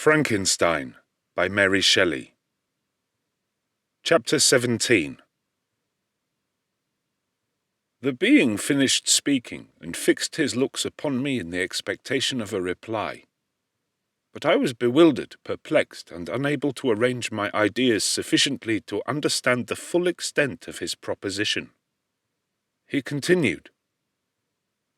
Frankenstein by Mary Shelley. Chapter 17. The being finished speaking and fixed his looks upon me in the expectation of a reply. But I was bewildered, perplexed, and unable to arrange my ideas sufficiently to understand the full extent of his proposition. He continued,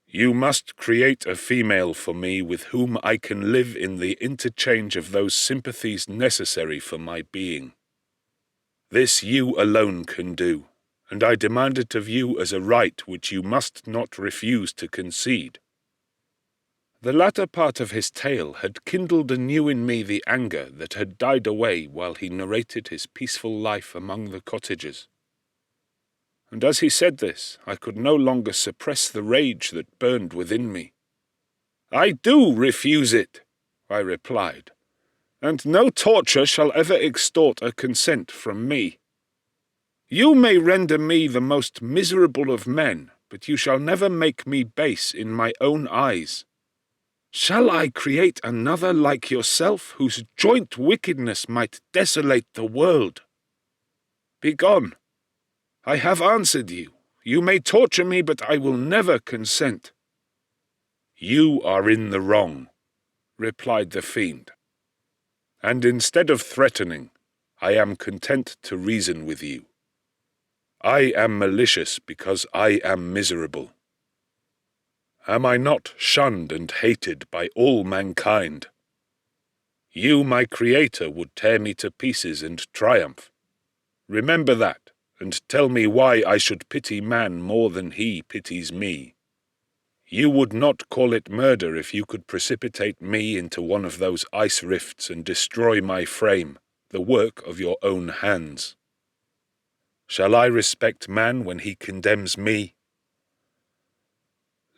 "You must create a female for me with whom I can live in the interchange of those sympathies necessary for my being. This you alone can do, and I demand it of you as a right which you must not refuse to concede." The latter part of his tale had kindled anew in me the anger that had died away while he narrated his peaceful life among the cottagers. And as he said this, I could no longer suppress the rage that burned within me. "I do refuse it," I replied, "and no torture shall ever extort a consent from me. You may render me the most miserable of men, but you shall never make me base in my own eyes. Shall I create another like yourself, whose joint wickedness might desolate the world? Begone! I have answered you. You may torture me, but I will never consent." "You are in the wrong," replied the fiend, "and instead of threatening, I am content to reason with you. I am malicious because I am miserable. Am I not shunned and hated by all mankind? You, my creator, would tear me to pieces and triumph. Remember that, and tell me why I should pity man more than he pities me. You would not call it murder if you could precipitate me into one of those ice rifts and destroy my frame, the work of your own hands. Shall I respect man when he condemns me?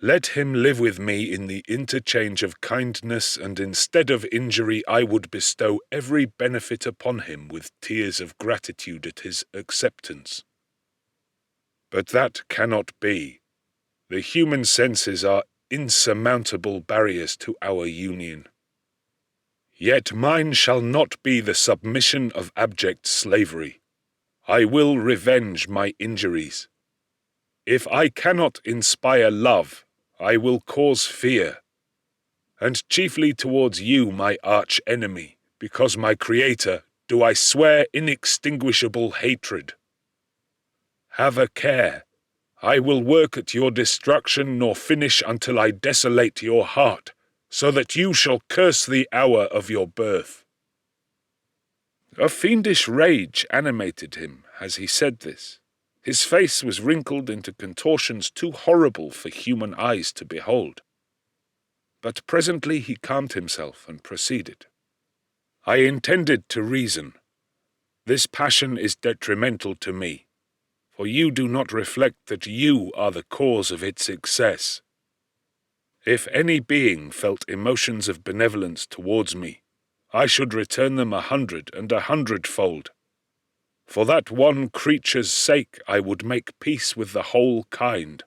Let him live with me in the interchange of kindness, and instead of injury I would bestow every benefit upon him with tears of gratitude at his acceptance. But that cannot be. The human senses are insurmountable barriers to our union. Yet mine shall not be the submission of abject slavery. I will revenge my injuries. If I cannot inspire love, I will cause fear, and chiefly towards you, my arch-enemy, because my Creator, do I swear inextinguishable hatred. Have a care. I will work at your destruction nor finish until I desolate your heart, so that you shall curse the hour of your birth." A fiendish rage animated him as he said this. His face was wrinkled into contortions too horrible for human eyes to behold. But presently he calmed himself and proceeded. "I intended to reason. This passion is detrimental to me, for you do not reflect that you are the cause of its excess. If any being felt emotions of benevolence towards me, I should return them 100 and 100-fold. For that one creature's sake I would make peace with the whole kind.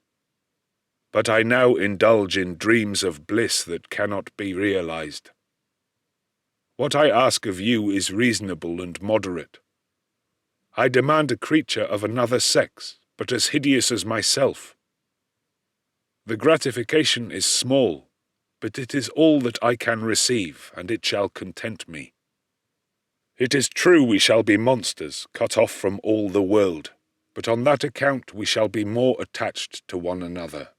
But I now indulge in dreams of bliss that cannot be realized. What I ask of you is reasonable and moderate. I demand a creature of another sex, but as hideous as myself. The gratification is small, but it is all that I can receive, and it shall content me. It is true we shall be monsters, cut off from all the world, but on that account we shall be more attached to one another.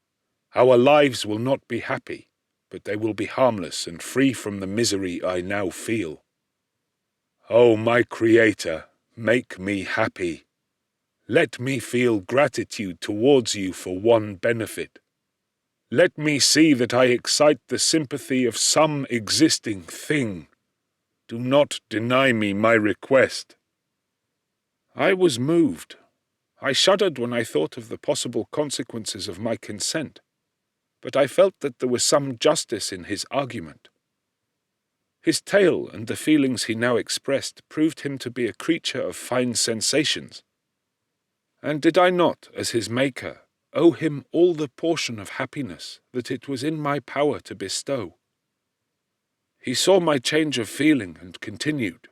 Our lives will not be happy, but they will be harmless and free from the misery I now feel. Oh, my Creator, make me happy. Let me feel gratitude towards you for one benefit. Let me see that I excite the sympathy of some existing thing. Do not deny me my request." I was moved. I shuddered when I thought of the possible consequences of my consent, but I felt that there was some justice in his argument. His tale and the feelings he now expressed proved him to be a creature of fine sensations. And did I not, as his maker, owe him all the portion of happiness that it was in my power to bestow? He saw my change of feeling and continued,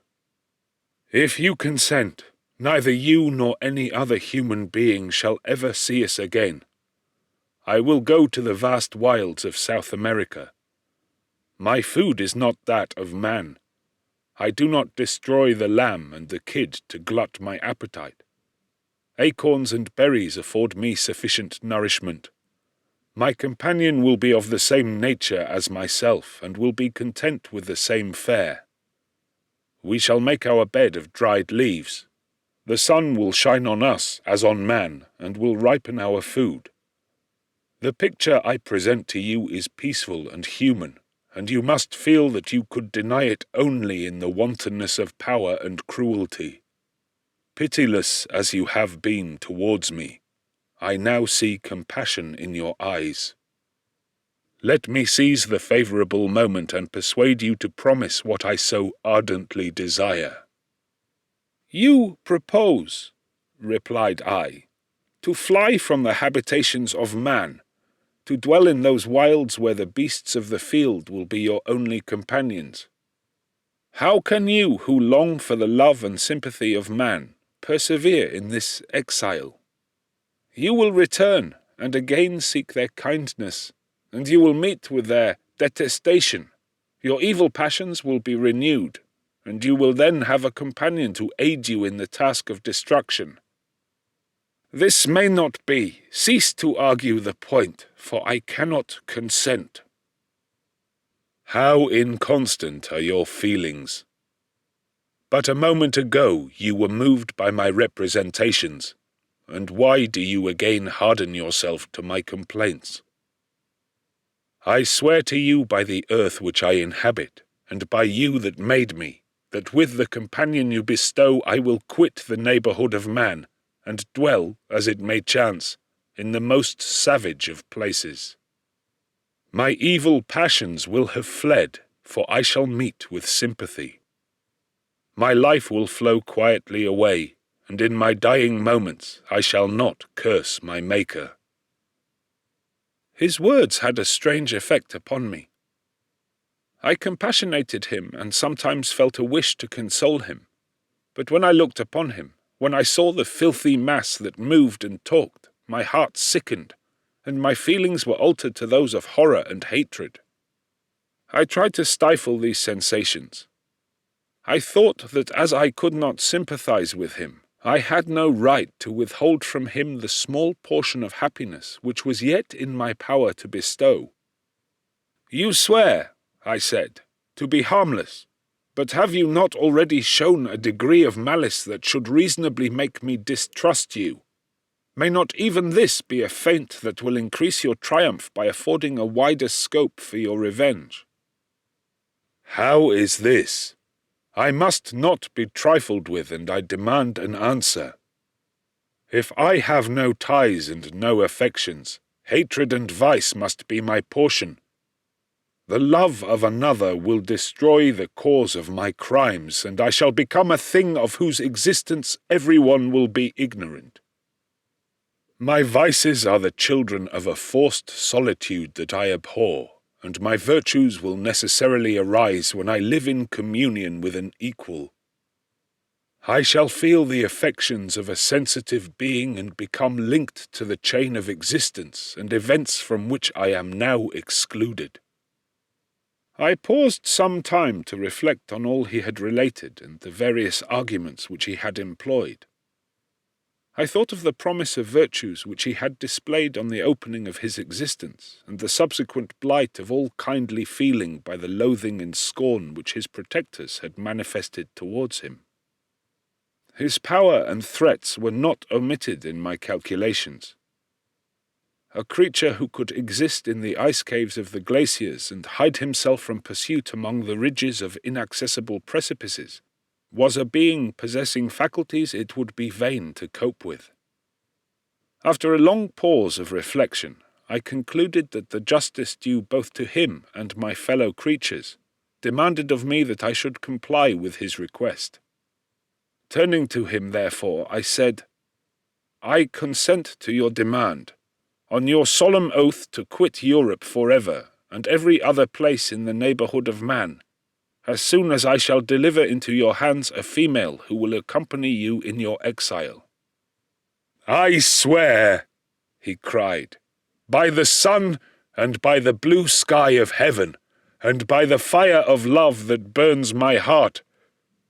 "If you consent, neither you nor any other human being shall ever see us again. I will go to the vast wilds of South America. My food is not that of man. I do not destroy the lamb and the kid to glut my appetite. Acorns and berries afford me sufficient nourishment. My companion will be of the same nature as myself, and will be content with the same fare. We shall make our bed of dried leaves. The sun will shine on us as on man, and will ripen our food. The picture I present to you is peaceful and human, and you must feel that you could deny it only in the wantonness of power and cruelty. Pitiless as you have been towards me, I now see compassion in your eyes. Let me seize the favourable moment and persuade you to promise what I so ardently desire." "You propose," replied I, "to fly from the habitations of man, to dwell in those wilds where the beasts of the field will be your only companions. How can you, who long for the love and sympathy of man, persevere in this exile? You will return, and again seek their kindness, and you will meet with their detestation. Your evil passions will be renewed, and you will then have a companion to aid you in the task of destruction. This may not be. Cease to argue the point, for I cannot consent." How inconstant are your feelings! But a moment ago you were moved by my representations, and why do you again harden yourself to my complaints? I swear to you by the earth which I inhabit, and by you that made me, that with the companion you bestow I will quit the neighbourhood of man, and dwell, as it may chance, in the most savage of places. My evil passions will have fled, for I shall meet with sympathy. My life will flow quietly away, and in my dying moments I shall not curse my Maker." His words had a strange effect upon me. I compassionated him and sometimes felt a wish to console him, but when I looked upon him, when I saw the filthy mass that moved and talked, my heart sickened, and my feelings were altered to those of horror and hatred. I tried to stifle these sensations. I thought that as I could not sympathize with him, I had no right to withhold from him the small portion of happiness which was yet in my power to bestow. "You swear," I said, "to be harmless. But have you not already shown a degree of malice that should reasonably make me distrust you? May not even this be a feint that will increase your triumph by affording a wider scope for your revenge?" "How is this? I must not be trifled with, and I demand an answer. If I have no ties and no affections, hatred and vice must be my portion. The love of another will destroy the cause of my crimes, and I shall become a thing of whose existence everyone will be ignorant. My vices are the children of a forced solitude that I abhor, and my virtues will necessarily arise when I live in communion with an equal. I shall feel the affections of a sensitive being and become linked to the chain of existence and events from which I am now excluded." I paused some time to reflect on all he had related and the various arguments which he had employed. I thought of the promise of virtues which he had displayed on the opening of his existence, and the subsequent blight of all kindly feeling by the loathing and scorn which his protectors had manifested towards him. His power and threats were not omitted in my calculations. A creature who could exist in the ice caves of the glaciers and hide himself from pursuit among the ridges of inaccessible precipices was a being possessing faculties it would be vain to cope with. After a long pause of reflection, I concluded that the justice due both to him and my fellow creatures demanded of me that I should comply with his request. Turning to him, therefore, I said, "I consent to your demand, on your solemn oath to quit Europe forever, and every other place in the neighbourhood of man, as soon as I shall deliver into your hands a female who will accompany you in your exile." "I swear," he cried, "by the sun and by the blue sky of heaven, and by the fire of love that burns my heart,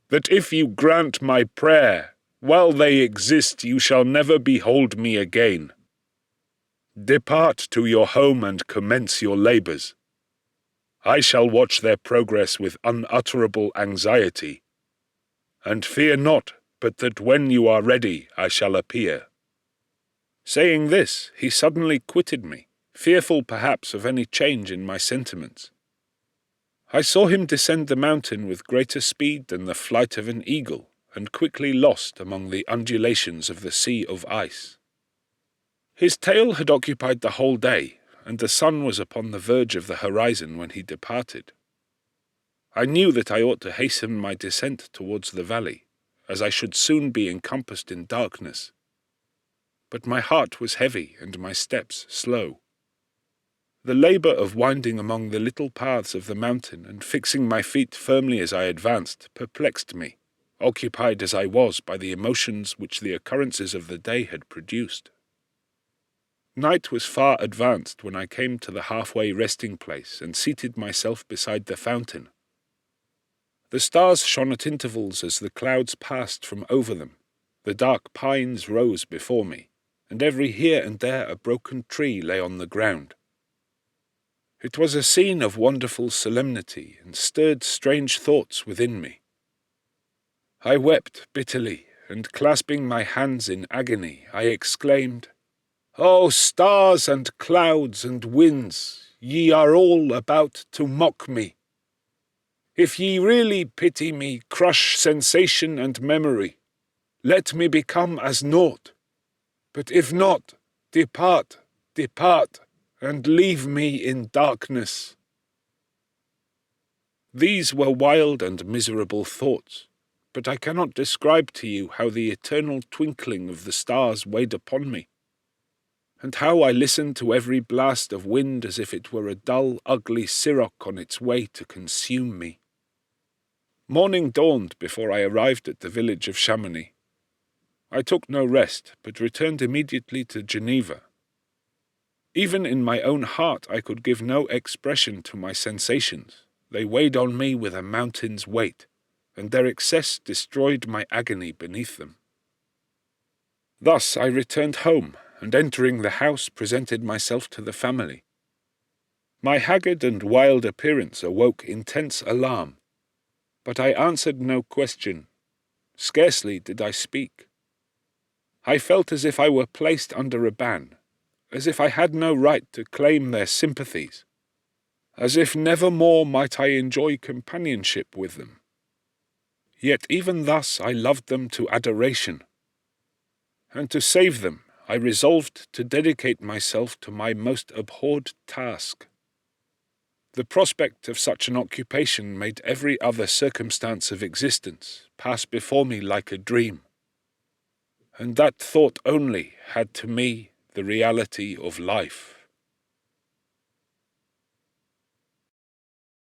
that if you grant my prayer, while they exist you shall never behold me again. Depart to your home and commence your labours. I shall watch their progress with unutterable anxiety, and fear not but that when you are ready I shall appear." Saying this, he suddenly quitted me, fearful perhaps of any change in my sentiments. I saw him descend the mountain with greater speed than the flight of an eagle, and quickly lost among the undulations of the sea of ice. His tale had occupied the whole day, and the sun was upon the verge of the horizon when he departed. I knew that I ought to hasten my descent towards the valley, as I should soon be encompassed in darkness. But my heart was heavy and my steps slow. The labour of winding among the little paths of the mountain and fixing my feet firmly as I advanced perplexed me, occupied as I was by the emotions which the occurrences of the day had produced. Night was far advanced when I came to the halfway resting place and seated myself beside the fountain. The stars shone at intervals as the clouds passed from over them, the dark pines rose before me, and every here and there a broken tree lay on the ground. It was a scene of wonderful solemnity and stirred strange thoughts within me. I wept bitterly, and clasping my hands in agony, I exclaimed, "O stars and clouds and winds, ye are all about to mock me. If ye really pity me, crush sensation and memory. Let me become as naught. But if not, depart, depart, and leave me in darkness." These were wild and miserable thoughts, but I cannot describe to you how the eternal twinkling of the stars weighed upon me, and how I listened to every blast of wind as if it were a dull, ugly siroc on its way to consume me. Morning dawned before I arrived at the village of Chamonix. I took no rest, but returned immediately to Geneva. Even in my own heart I could give no expression to my sensations. They weighed on me with a mountain's weight, and their excess destroyed my agony beneath them. Thus I returned home, and entering the house presented myself to the family. My haggard and wild appearance awoke intense alarm, but I answered no question. Scarcely did I speak. I felt as if I were placed under a ban, as if I had no right to claim their sympathies, as if never more might I enjoy companionship with them. Yet even thus I loved them to adoration, and to save them I resolved to dedicate myself to my most abhorred task. The prospect of such an occupation made every other circumstance of existence pass before me like a dream, and that thought only had to me the reality of life.